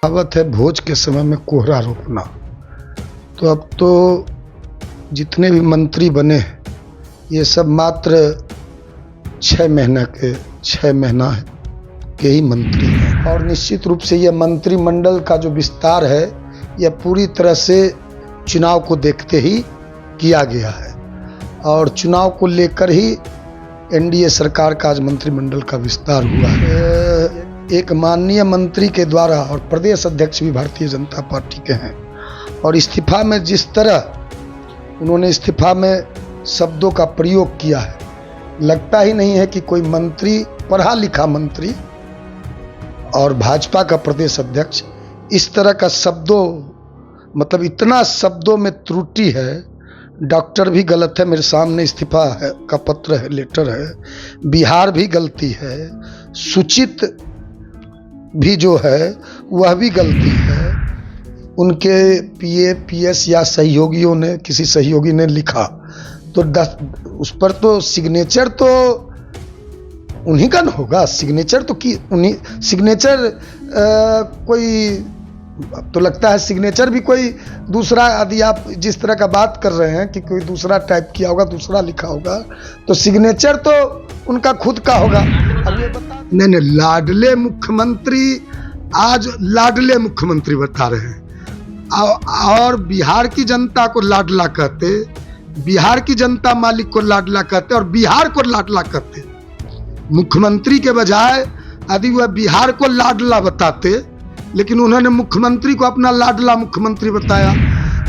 कहावत है भोज के समय में कोहरा रोपना। तो अब तो जितने भी मंत्री बने ये सब मात्र 6 महीना के ही मंत्री हैं और निश्चित रूप से यह मंत्रिमंडल का जो विस्तार है यह पूरी तरह से चुनाव को देखते ही किया गया है और चुनाव को लेकर ही एनडीए सरकार का आज मंत्रिमंडल का विस्तार हुआ है। एक माननीय मंत्री के द्वारा और प्रदेश अध्यक्ष भी भारतीय जनता पार्टी के हैं और इस्तीफा में जिस तरह उन्होंने इस्तीफा में शब्दों का प्रयोग किया है, लगता ही नहीं है कि कोई मंत्री, पढ़ा लिखा मंत्री और भाजपा का प्रदेश अध्यक्ष इस तरह का मतलब इतना शब्दों में त्रुटि है। डॉक्टर भी गलत है, मेरे सामने इस्तीफा है का पत्र है, लेटर है। बिहार भी गलती है, सुचित भी जो है वह भी गलती है। उनके पीए पीएस या सहयोगियों ने, किसी सहयोगी ने लिखा तो उस पर तो सिग्नेचर तो उन्हीं का न होगा। सिग्नेचर तो उन्हीं सिग्नेचर कोई, अब तो लगता है सिग्नेचर भी कोई दूसरा, यदि आप जिस तरह का बात कर रहे हैं कि कोई दूसरा टाइप किया होगा, दूसरा लिखा होगा, तो सिग्नेचर तो उनका खुद का होगा। अब ये बता नहीं, लाडले मुख्यमंत्री, आज लाडले मुख्यमंत्री बता रहे हैं और बिहार की जनता को लाडला कहते, बिहार की जनता मालिक को लाडला कहते और बिहार को लाडला कहते। मुख्यमंत्री के बजाय यदि वह बिहार को लाडला बताते, लेकिन उन्होंने मुख्यमंत्री को अपना लाडला मुख्यमंत्री बताया।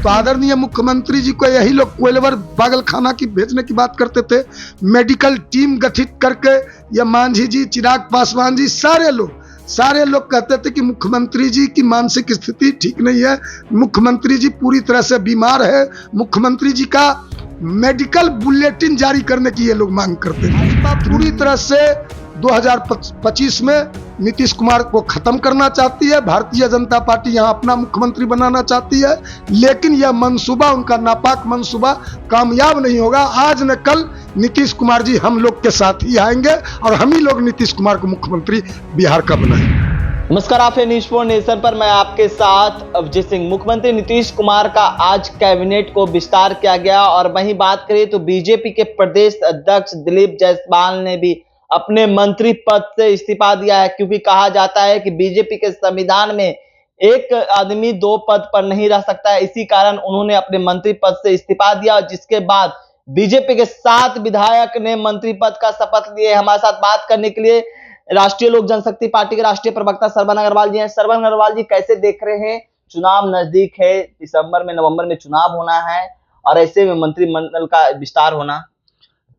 तो आदरणीय मुख्यमंत्री जी को यही लोग कोइलवर पागलखाना की भेजने की बात करते थे। मेडिकल टीम गठित करके या मांझी जी, चिराग पासवान जी, सारे लोग कहते थे कि मुख्यमंत्री जी की मानसिक स्थिति ठीक नहीं है, मुख्यमंत्री जी पूरी तरह से बीमार है, मुख्यमंत्री जी का मेडिकल बुलेटिन जारी करने की ये लोग मांग करते थे। पूरी तरह से 2025 में नीतीश कुमार को खत्म करना चाहती है। भारतीय जनता पार्टी यहाँ अपना मुख्यमंत्री बनाना चाहती है, लेकिन यह मंसूबा, उनका नापाक मंसूबा कामयाब नहीं होगा। आज न कल नीतीश कुमार जी हम लोग के साथ ही आएंगे और हम ही लोग नीतीश कुमार को मुख्यमंत्री बिहार का बनाएंगे। नमस्कार, आप है न्यूज़ 4 नेशन पर, मैं आपके साथ अभिजीत सिंह। मुख्यमंत्री नीतीश कुमार का आज कैबिनेट को विस्तार किया गया और वहीं बात करें तो बीजेपी के प्रदेश अध्यक्ष दिलीप जायसवाल ने भी अपने मंत्री पद से इस्तीफा दिया है, क्योंकि कहा जाता है कि बीजेपी के संविधान में एक आदमी 2 पद पर नहीं रह सकता है। इसी कारण उन्होंने अपने मंत्री पद से इस्तीफा दिया, जिसके बाद बीजेपी के 7 विधायक ने मंत्री पद का शपथ लिए। हमारे साथ बात करने के लिए राष्ट्रीय लोक जनशक्ति पार्टी के राष्ट्रीय प्रवक्ता सरवन अग्रवाल जी हैं। सरवन अग्रवाल जी, कैसे देख रहे हैं? चुनाव नजदीक है, दिसंबर में, नवंबर में चुनाव होना है और ऐसे में मंत्रिमंडल का विस्तार होना।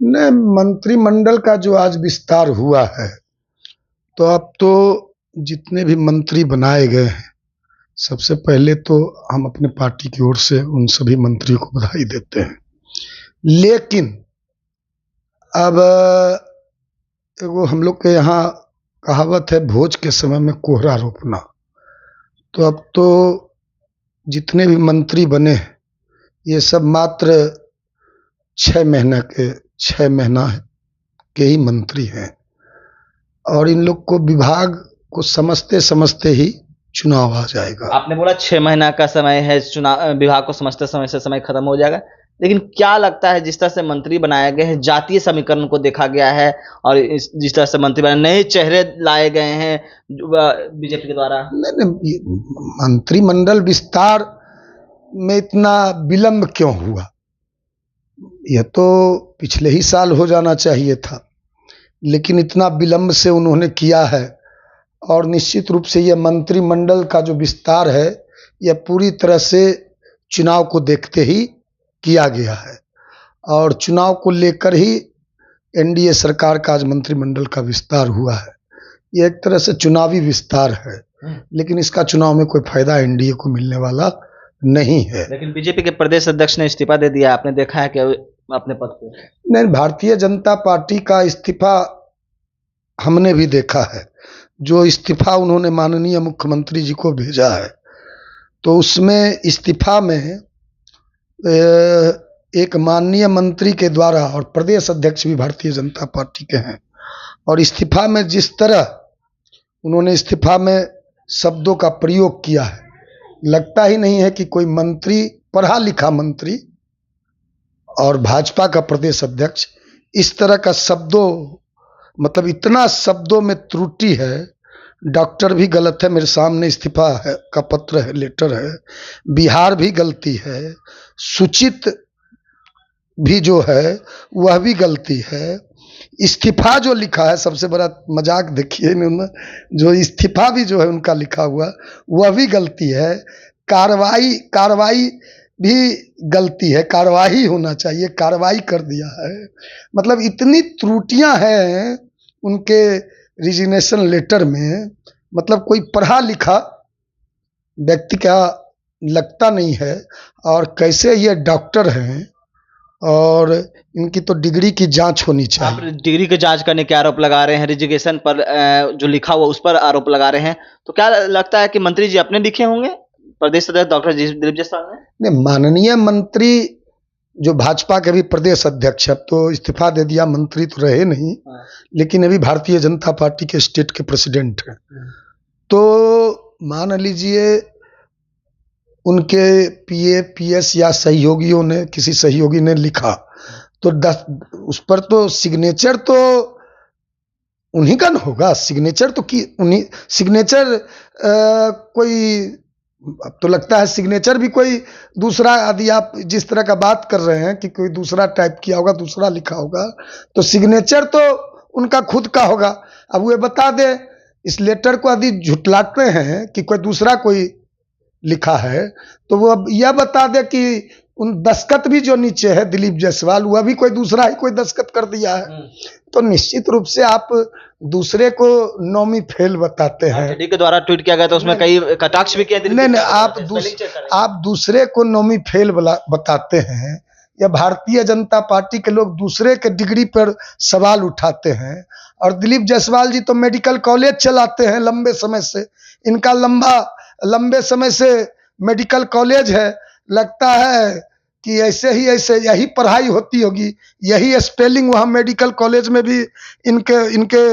नहीं, मंत्रिमंडल का जो आज विस्तार हुआ है, तो अब तो जितने भी मंत्री बनाए गए हैं, सबसे पहले तो हम अपने पार्टी की ओर से उन सभी मंत्रियों को बधाई देते हैं। लेकिन अब वो हम लोग के यहाँ कहावत है भोज के समय में कोहरा रोपना। तो अब तो जितने भी मंत्री बने ये सब मात्र 6 महीना के ही मंत्री हैं और इन लोग को विभाग को समझते ही चुनाव आ जाएगा। आपने बोला 6 महीना का समय है, चुनाव विभाग को समझते समय से समय खत्म हो जाएगा, लेकिन क्या लगता है जिस तरह से मंत्री बनाए गए हैं, जातीय समीकरण को देखा गया है और जिस तरह से मंत्री बनाए, नए चेहरे लाए गए हैं बीजेपी के द्वारा। नहीं, मंत्रिमंडल विस्तार में इतना विलंब क्यों हुआ? यह तो पिछले ही साल हो जाना चाहिए था, लेकिन इतना विलंब से उन्होंने किया है और निश्चित रूप से यह मंत्रिमंडल का जो विस्तार है यह पूरी तरह से चुनाव को देखते ही किया गया है और चुनाव को लेकर ही एनडीए सरकार का आज मंत्रिमंडल का विस्तार हुआ है। यह एक तरह से चुनावी विस्तार है, लेकिन इसका चुनाव में कोई फायदा एनडीए को मिलने वाला नहीं है। लेकिन बीजेपी के प्रदेश अध्यक्ष ने इस्तीफा दे दिया, आपने देखा है कि अपने पद पे? नहीं, भारतीय जनता पार्टी का इस्तीफा हमने भी देखा है। जो इस्तीफा उन्होंने माननीय मुख्यमंत्री जी को भेजा है, तो उसमें इस्तीफा में एक माननीय मंत्री के द्वारा और प्रदेश अध्यक्ष भी भारतीय जनता पार्टी के हैं और इस्तीफा में जिस तरह उन्होंने इस्तीफा में शब्दों का प्रयोग किया है। लगता ही नहीं है कि कोई मंत्री, पढ़ा लिखा मंत्री और भाजपा का प्रदेश अध्यक्ष इस तरह का शब्दों, मतलब इतना शब्दों में त्रुटि है। डॉक्टर भी गलत है, मेरे सामने इस्तीफा है का पत्र है, लेटर है। बिहार भी गलती है, सूचित भी जो है वह भी गलती है। इस्तीफा जो लिखा है, सबसे बड़ा मजाक देखिए इन्होंने, जो इस्तीफा भी जो है उनका लिखा हुआ वह भी गलती है। कार्रवाई भी गलती है, कार्रवाई होना चाहिए, कार्रवाई कर दिया है। मतलब इतनी त्रुटियां हैं उनके रिजिग्नेशन लेटर में, मतलब कोई पढ़ा लिखा व्यक्ति का लगता नहीं है। और कैसे ये डॉक्टर हैं, और इनकी तो डिग्री की जांच होनी आप चाहिए। डिग्री की जांच करने के आरोप लगा रहे हैं, रिजिग्नेशन पर जो लिखा हुआ उस पर आरोप लगा रहे हैं, तो क्या लगता है कि मंत्री जी अपने लिखे होंगे प्रदेश अध्यक्ष डॉक्टर दिलीप जायसवाल ने? नहीं, माननीय मंत्री जो भाजपा के भी प्रदेश अध्यक्ष, अब तो इस्तीफा दे दिया, मंत्री तो रहे नहीं, लेकिन अभी भारतीय जनता पार्टी के स्टेट के प्रेसिडेंट हैं। तो मान लीजिए उनके पीए पीएस या सहयोगियों ने, किसी सहयोगी ने लिखा, तो उस पर तो सिग्नेचर तो उन्हीं का न होगा। सिग्नेचर तो कि उन्हीं, सिग्नेचर कोई, अब तो लगता है सिग्नेचर भी कोई दूसरा, यदि आप जिस तरह का बात कर रहे हैं कि कोई दूसरा टाइप किया होगा, दूसरा लिखा होगा, तो सिग्नेचर तो उनका खुद का होगा। अब वे बता दे, इस लेटर को यदि झुटलाते हैं कि कोई दूसरा कोई लिखा है, तो वो अब यह बता दे कि उन दस्खत भी जो नीचे है दिलीप जायसवाल, वह भी कोई दूसरा ही कोई दस्खत कर दिया है। तो निश्चित रूप से आप दूसरे को नॉमी फेल बताते हैं। टीडी के द्वारा ट्वीट किया गया था, उसमें कई कटाक्ष भी किया। नहीं, आप दूसरे को नॉमी फेल बताते हैं, या भारतीय जनता पार्टी के लोग दूसरे के डिग्री पर सवाल उठाते हैं। और दिलीप जायसवाल जी तो मेडिकल कॉलेज चलाते हैं लंबे समय से, इनका लंबे समय से मेडिकल कॉलेज है। लगता है कि ऐसे यही पढ़ाई होती होगी, यही स्पेलिंग वहाँ मेडिकल कॉलेज में भी इनके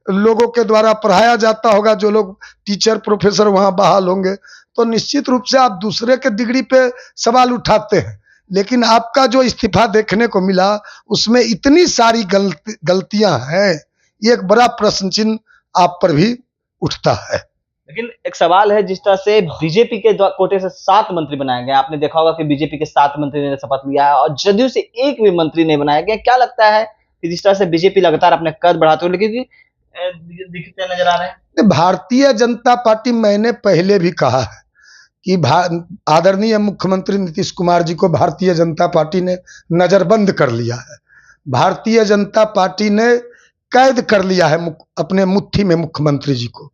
लोगों के द्वारा पढ़ाया जाता होगा, जो लोग टीचर प्रोफेसर वहाँ बहाल होंगे। तो निश्चित रूप से आप दूसरे के डिग्री पे सवाल उठाते हैं, लेकिन आपका जो इस्तीफा देखने को मिला उसमें इतनी सारी गलतियां हैं, ये एक बड़ा प्रश्न चिन्ह आप पर भी उठता है। लेकिन एक सवाल है, जिस तरह से बीजेपी के कोटे से 7 मंत्री बनाए गए, आपने देखा होगा कि बीजेपी के 7 मंत्री ने शपथ लिया है और जदयू से एक भी मंत्री नहीं बनाया गया। क्या लगता है कि जिस तरह से बीजेपी लगातार अपने कद बढ़ाते हुए लेकिन दिखते नजर आ रहे हैं? भारतीय जनता पार्टी, मैंने पहले भी कहा है कि आदरणीय मुख्यमंत्री नीतीश कुमार जी को भारतीय जनता पार्टी ने नजरबंद कर लिया है। भारतीय जनता पार्टी ने कैद कर लिया है अपने मुट्ठी में मुख्यमंत्री जी को।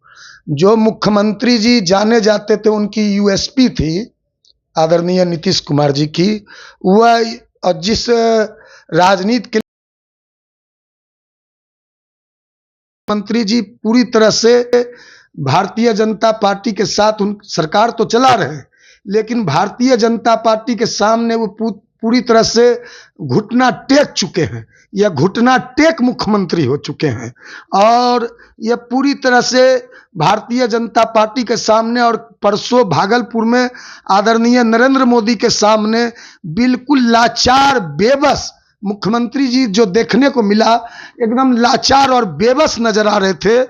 जो मुख्यमंत्री जी जाने जाते थे, उनकी यूएसपी थी आदरणीय नीतीश कुमार जी की, वह, और जिस राजनीति के मंत्री जी पूरी तरह से भारतीय जनता पार्टी के साथ सरकार तो चला रहे हैं, लेकिन भारतीय जनता पार्टी के सामने वो पूरी तरह से घुटना टेक चुके हैं, या घुटना टेक मुख्यमंत्री हो चुके हैं। और ये पूरी तरह से भारतीय जनता पार्टी के सामने, और परसों भागलपुर में आदरणीय नरेंद्र मोदी के सामने बिल्कुल लाचार बेबस मुख्यमंत्री जी जो देखने को मिला, एकदम लाचार और बेबस नजर आ रहे थे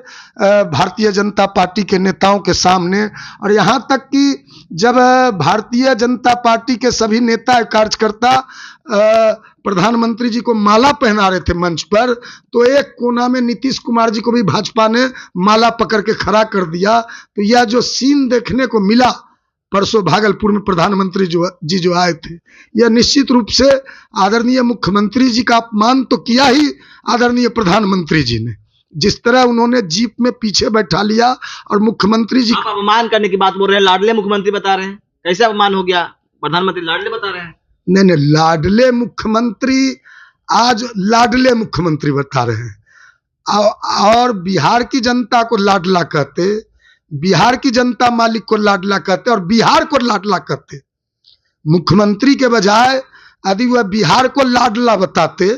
भारतीय जनता पार्टी के नेताओं के सामने। और यहाँ तक कि जब भारतीय जनता पार्टी के सभी नेता कार्यकर्ता प्रधानमंत्री जी को माला पहना रहे थे मंच पर, तो एक कोना में नीतीश कुमार जी को भी भाजपा ने माला पकड़ के खड़ा कर दिया। तो यह जो सीन देखने को मिला परसों भागलपुर में प्रधानमंत्री जो आए थे, यह निश्चित रूप से आदरणीय मुख्यमंत्री जी का अपमान तो किया ही आदरणीय प्रधानमंत्री जी ने, जिस तरह उन्होंने जीप में पीछे बैठा लिया और मुख्यमंत्री जी। आप अपमान करने की बात बोल रहे हैं, लाडले मुख्यमंत्री बता रहे हैं, कैसे अपमान हो गया? प्रधानमंत्री लाडले बता रहे हैं। नहीं, लाडले मुख्यमंत्री, आज लाडले मुख्यमंत्री बता रहे हैं। और बिहार की जनता को लाडला कहते, बिहार की जनता मालिक को लाडला कहते, और बिहार को लाडला कहते। मुख्यमंत्री के बजाय यदि वह बिहार को लाडला बताते,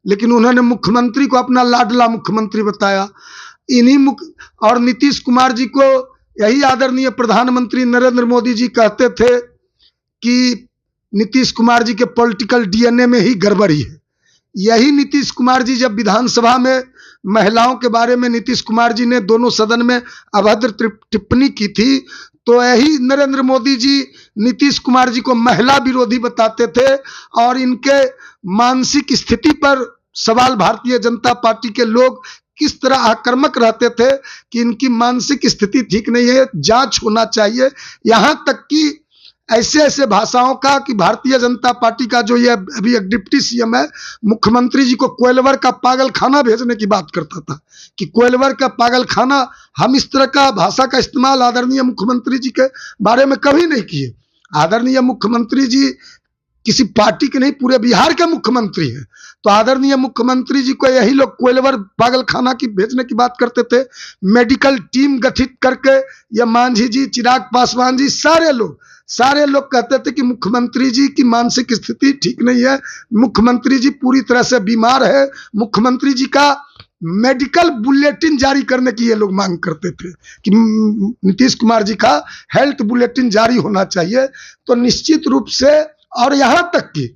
लेकिन उन्होंने मुख्यमंत्री को अपना लाडला मुख्यमंत्री बताया। और नीतीश कुमार जी को यही आदरणीय प्रधानमंत्री नरेंद्र मोदी जी कहते थे कि नीतीश कुमार जी के पॉलिटिकल डीएनए में ही गड़बड़ी है। यही नीतीश कुमार जी जब विधानसभा में महिलाओं के बारे में नीतीश कुमार जी ने दोनों सदन में अभद्र टिप्पणी की थी, तो यही नरेंद्र मोदी जी नीतीश कुमार जी को महिला विरोधी बताते थे और इनके मानसिक स्थिति पर सवाल भारतीय जनता पार्टी के लोग किस तरह आक्रामक रहते थे कि इनकी मानसिक स्थिति ठीक नहीं है, जांच होना चाहिए। यहां तक कि ऐसे ऐसे भाषाओं का कि भारतीय जनता पार्टी का जो ये अभी एक डिप्टी सीएम है, मुख्यमंत्री जी को कोइलवर का पागल खाना भेजने की बात करता था कि कोइलवर का पागल खाना। हम इस तरह का भाषा का इस्तेमाल आदरणीय मुख्यमंत्री जी के बारे में कभी नहीं किए। आदरणीय मुख्यमंत्री जी किसी पार्टी के नहीं, पूरे बिहार के मुख्यमंत्री हैं, तो आदरणीय मुख्यमंत्री जी को यही लोग कोइलवर पागल खाना की भेजने की बात करते थे। मेडिकल टीम गठित करके ये मांझी जी, चिराग पासवान जी, सारे लोग कहते थे कि मुख्यमंत्री जी की मानसिक स्थिति ठीक नहीं है, मुख्यमंत्री जी पूरी तरह से बीमार है, मुख्यमंत्री जी का मेडिकल बुलेटिन जारी करने की ये लोग मांग करते थे कि नीतीश कुमार जी का हेल्थ बुलेटिन जारी होना चाहिए। तो निश्चित रूप से, और यहां तक कि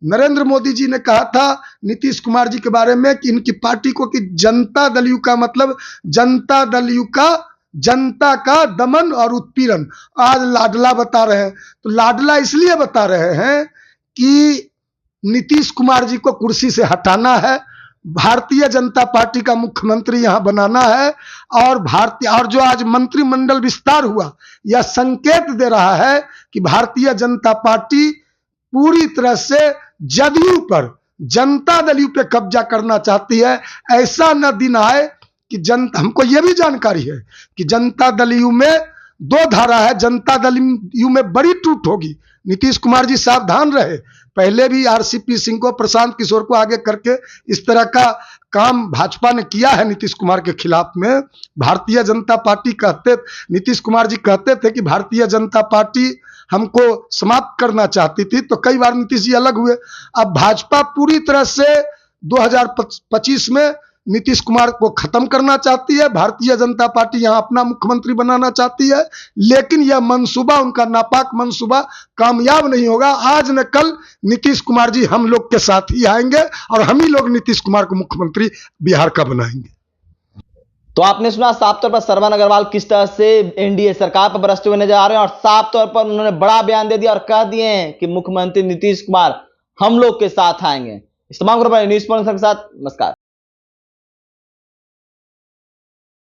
नरेंद्र मोदी जी ने कहा था नीतीश कुमार जी के बारे में कि इनकी पार्टी को कि जनता दल यू का मतलब जनता दल यू का जनता का दमन और उत्पीड़न आज लाडला बता रहे हैं। तो लाडला इसलिए बता रहे हैं कि नीतीश कुमार जी को कुर्सी से हटाना है, भारतीय जनता पार्टी का मुख्यमंत्री यहां बनाना है, और जो आज मंत्रिमंडल विस्तार हुआ यह संकेत दे रहा है कि भारतीय जनता पार्टी पूरी तरह से जदयू पर, जनता दल यू पे कब्जा करना चाहती है। ऐसा न दिन आए कि हमको यह भी जानकारी है कि जनता दल यू में दो धारा है, जनता दल यू में बड़ी टूट होगी। नीतीश कुमार जी सावधान रहे, पहले भी आरसीपी सिंह को, प्रशांत किशोर को आगे करके इस तरह का काम भाजपा ने किया है नीतीश कुमार के खिलाफ में। भारतीय जनता पार्टी नीतीश कुमार जी कहते थे कि भारतीय जनता पार्टी हमको समाप्त करना चाहती थी, तो कई बार नीतीश जी अलग हुए। अब भाजपा पूरी तरह से 2025 में नीतीश कुमार को खत्म करना चाहती है, भारतीय जनता पार्टी यहां अपना मुख्यमंत्री बनाना चाहती है, लेकिन यह मंसूबा, उनका नापाक मंसूबा कामयाब नहीं होगा। आज न कल नीतीश कुमार जी हम लोग के साथ ही आएंगे और हम ही लोग नीतीश कुमार को मुख्यमंत्री बिहार का बनाएंगे। तो आपने सुना साफ तौर पर सरवन अग्रवाल किस तरह से एनडीए सरकार पर बरसते हुए नजर आ रहे हैं, और साफ तौर पर उन्होंने बड़ा बयान दे दिया और कह दिए हैं कि मुख्यमंत्री नीतीश कुमार हम लोग के साथ आएंगे। इस तमाम खबरों पर न्यूज़ पॉइंट के साथ नमस्कार।